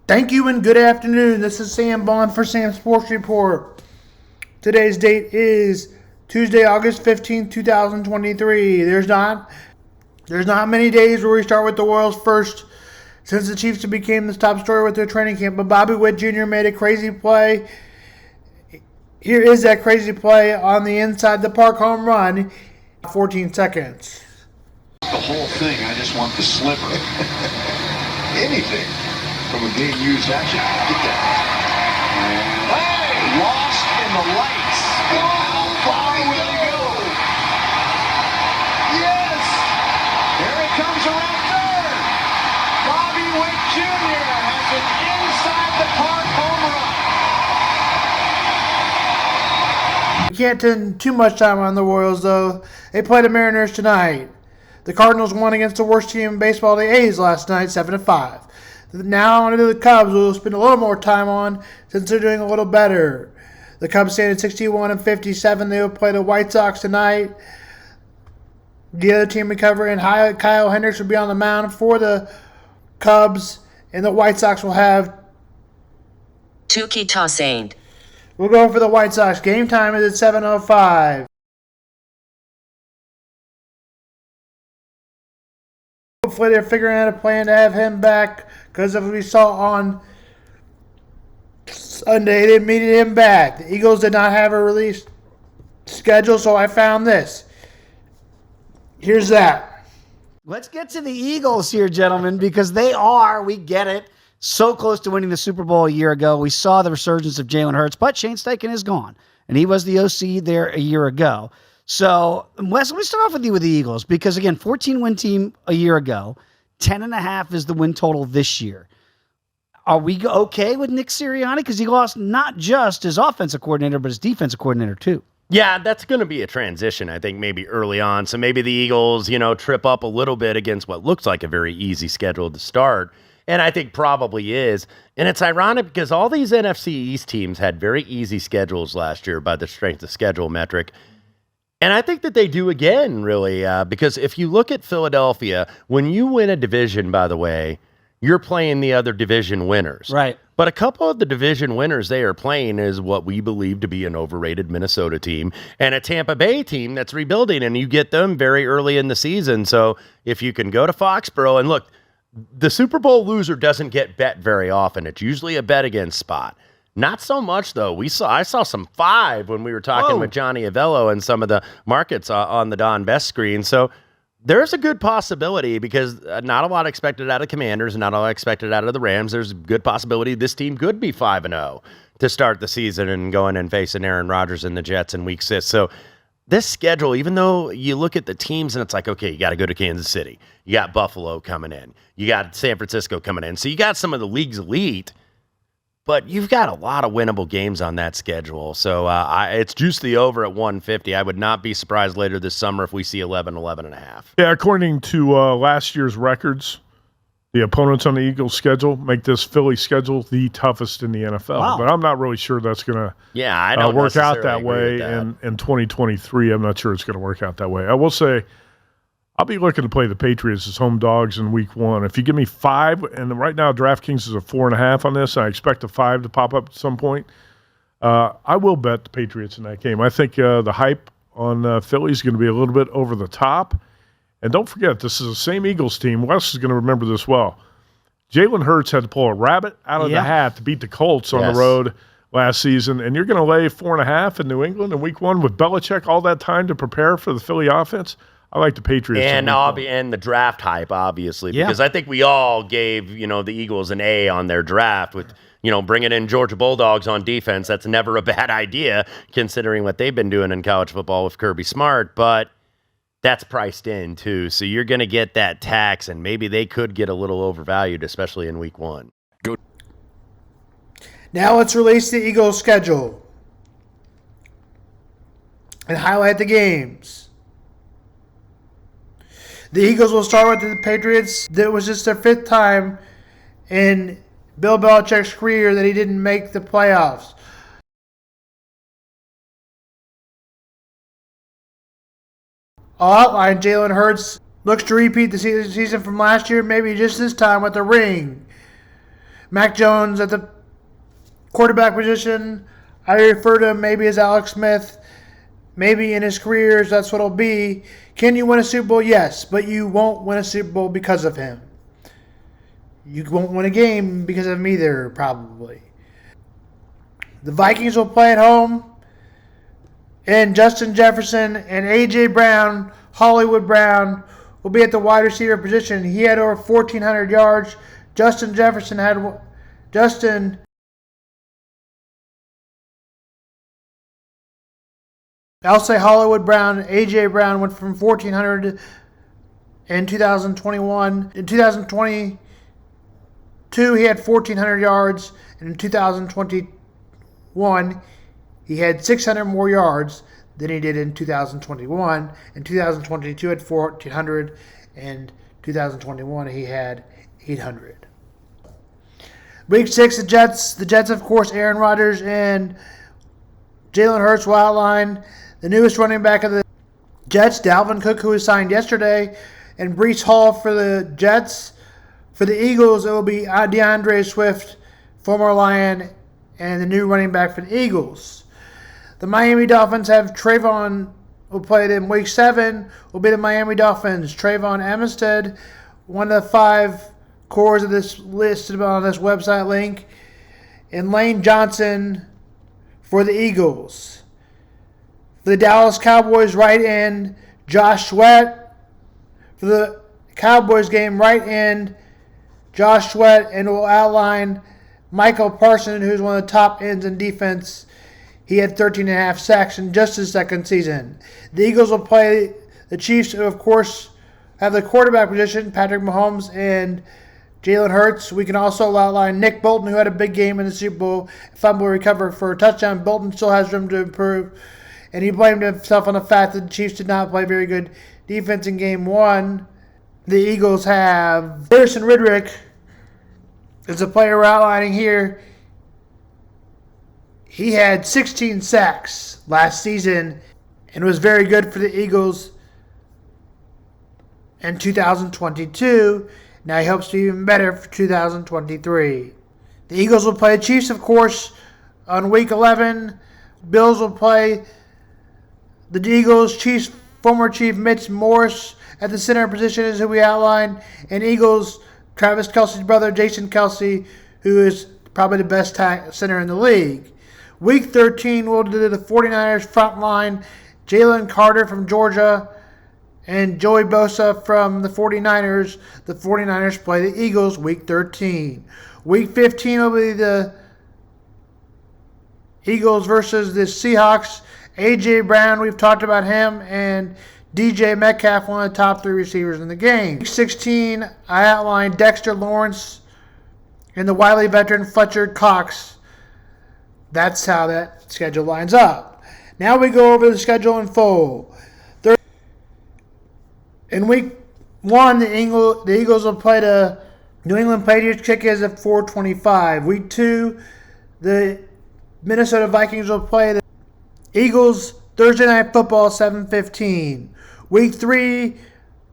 Thank you and good afternoon. This is Sam Bond for Sam Sports Report. Today's date is Tuesday, August 15th, 2023. There's not many days where we start with the world's first since the Chiefs became the top story with their training camp. But Bobby Whitt Junior made a crazy play. Here is that crazy play on the inside the park home run. 14 seconds. The whole thing, I just want the sliver. Anything from a game used action. Get that. Hey! Lost in the lights. How far will he go? Yes! Here he comes around third. Bobby Whitt Junior has an inside the park home run. We can't spend too much time on the Royals, though. They play the Mariners tonight. The Cardinals won against the worst team in baseball, the A's, last night, 7-5. Now on to the Cubs, we'll spend a little more time on since they're doing a little better. The Cubs stand at 61-57. They will play the White Sox tonight. The other team recovering, Kyle Hendricks will be on the mound for the Cubs, and the White Sox will have Tuki Tosaint. We'll go for the White Sox. Game time is at 7:05. Hopefully they're figuring out a plan to have him back, because as we saw on Sunday, they needed him back. The Eagles did not have a release schedule, so I found this. Here's that. Let's get to the Eagles here, gentlemen, because they are, we get it, so close to winning the Super Bowl a year ago. We saw the resurgence of Jalen Hurts, but Shane Steichen is gone, and he was the OC there a year ago. So, Wes, let me start off with you with the Eagles, because, again, 14-win team a year ago, 10.5 is the win total this year. Are we okay with Nick Sirianni? Because he lost not just his offensive coordinator, but his defensive coordinator, too. Yeah, that's going to be a transition, I think, maybe early on. So maybe the Eagles, trip up a little bit against what looks like a very easy schedule to start. And I think probably is. And it's ironic because all these NFC East teams had very easy schedules last year by the strength of schedule metric. And I think that they do again, really, because if you look at Philadelphia, when you win a division, by the way, you're playing the other division winners. Right. But a couple of the division winners they are playing is what we believe to be an overrated Minnesota team and a Tampa Bay team that's rebuilding, and you get them very early in the season. So if you can go to Foxborough, and look, the Super Bowl loser doesn't get bet very often. It's usually a bet against spot. Not so much, though. I saw some 5 when we were talking with Johnny Avello and some of the markets on the Don Best screen. So there's a good possibility, because not a lot expected out of Commanders, not a lot expected out of the Rams. There's a good possibility this team could be 5-0 to start the season and going and facing Aaron Rodgers and the Jets in Week 6. So this schedule, even though you look at the teams and it's like, okay, you got to go to Kansas City. You got Buffalo coming in. You got San Francisco coming in. So you got some of the league's elite. But you've got a lot of winnable games on that schedule. So it's juiced the over at 150. I would not be surprised later this summer if we see 11.5. Yeah, according to last year's records, the opponents on the Eagles' schedule make this Philly schedule the toughest in the NFL. Wow. But I'm not really sure that's going to I don't work out that necessarily way agree with that. in 2023. I'm not sure it's going to work out that way. I will say I'll be looking to play the Patriots as home dogs in Week 1. If you give me 5, and right now DraftKings is a 4.5 on this, and I expect a 5 to pop up at some point, I will bet the Patriots in that game. I think the hype on Philly is going to be a little bit over the top. And don't forget, this is the same Eagles team. Wes is going to remember this well. Jalen Hurts had to pull a rabbit out of the hat to beat the Colts on the road last season, and you're going to lay 4.5 in New England in Week 1 with Belichick all that time to prepare for the Philly offense? I like the Patriots. And the draft hype, obviously, because I think we all gave, the Eagles an A on their draft with, bringing in Georgia Bulldogs on defense. That's never a bad idea considering what they've been doing in college football with Kirby Smart, but that's priced in too. So you're going to get that tax, and maybe they could get a little overvalued, especially in Week 1. Now let's release the Eagles' schedule and highlight the games. The Eagles will start with the Patriots. That was just their 5th time in Bill Belichick's career that he didn't make the playoffs. I'll outline Jalen Hurts looks to repeat the season from last year, maybe just this time with a ring. Mac Jones at the quarterback position, I refer to him maybe as Alex Smith. Maybe in his careers, that's what it'll be. Can you win a Super Bowl? Yes, but you won't win a Super Bowl because of him. You won't win a game because of him either, probably. The Vikings will play at home, and Justin Jefferson and A.J. Brown, Hollywood Brown, will be at the wide receiver position. He had over 1,400 yards. I'll say Hollywood Brown, A.J. Brown went from 1,400 in 2021. In 2022, he had 1,400 yards. And in 2021, he had 600 more yards than he did in 2021. In 2022, he had 1,400. And 2021, he had 800. Week 6, the Jets. The Jets, of course, Aaron Rodgers and Jalen Hurts will outline the newest running back of the Jets, Dalvin Cook, who was signed yesterday, and Breece Hall for the Jets. For the Eagles, it will be DeAndre Swift, former Lion, and the new running back for the Eagles. The Miami Dolphins have Trayvon, who played in Week 7, will be the Miami Dolphins. Trayvon Armstead, one of the 5 cores of this listed on this website link, and Lane Johnson for the Eagles. For the Dallas Cowboys, right end, Josh Sweat. For the Cowboys game, right end, Josh Sweat, and will outline Michael Parsons, who's one of the top ends in defense. He had 13.5 sacks in just his second season. The Eagles will play the Chiefs, who, of course, have the quarterback position, Patrick Mahomes and Jalen Hurts. We can also outline Nick Bolton, who had a big game in the Super Bowl, fumble recover for a touchdown. Bolton still has room to improve, and he blamed himself on the fact that the Chiefs did not play very good defense in Game 1. The Eagles have Harrison Ridrick is a player we're outlining here. He had 16 sacks last season and was very good for the Eagles in 2022. Now he hopes to be even better for 2023. The Eagles will play the Chiefs, of course, on Week 11. Bills will play the Eagles. Chiefs former Chief Mitch Morse at the center position is who we outlined. And Eagles, Travis Kelce's brother, Jason Kelce, who is probably the best center in the league. Week 13, we'll do the 49ers front line. Jalen Carter from Georgia and Joey Bosa from the 49ers. The 49ers play the Eagles Week 13. Week 15 will be the Eagles versus the Seahawks. A.J. Brown, we've talked about him, and DJ Metcalf, one of the top 3 receivers in the game. Week 16, I outlined Dexter Lawrence and the Wiley veteran Fletcher Cox. That's how that schedule lines up. Now we go over the schedule in full. In Week 1, the Eagles will play the New England Patriots. Kick is at 4:25. Week 2, the Minnesota Vikings will play the Eagles Thursday Night Football, 7:15. Week 3,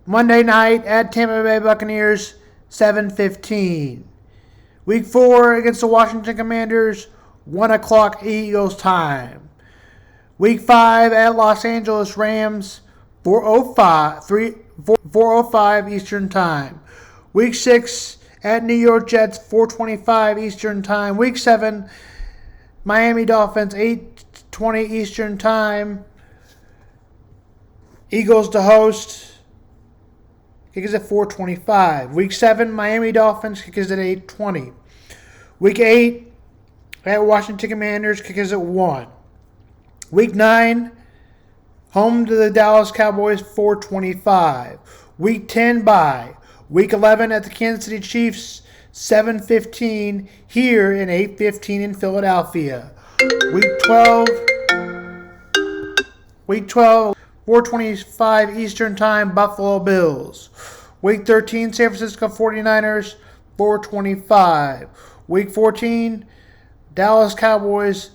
Monday night at Tampa Bay Buccaneers, 7:15. Week 4 against the Washington Commanders, 1 o'clock Eagles time. Week 5 at Los Angeles Rams, 4:05 Eastern time. Week 6 at New York Jets, 4:25 Eastern time. Week 7, Miami Dolphins, 8:20 Eastern time. Eagles to host. Kick is at 4:25. Week 7, Miami Dolphins. Kick is at 8:20. Week 8, at Washington Commanders. Kick is at 1. Week 9, home to the Dallas Cowboys, 4:25. Week 10, bye. Week 11 at the Kansas City Chiefs, 7:15 here and 8:15 in Philadelphia. Week 12, 4:25 Eastern Time, Buffalo Bills. Week 13, San Francisco 49ers, 4:25. Week 14, Dallas Cowboys,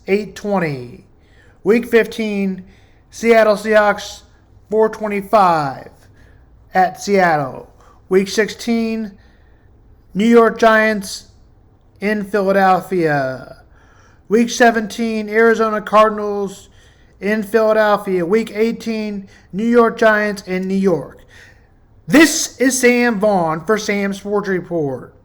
8:20. Week 15, Seattle Seahawks, 4:25 at Seattle. Week 16, New York Giants in Philadelphia. Week 17, Arizona Cardinals in Philadelphia. Week 18, New York Giants in New York. This is Sam Vaughn for Sam's Sports Report.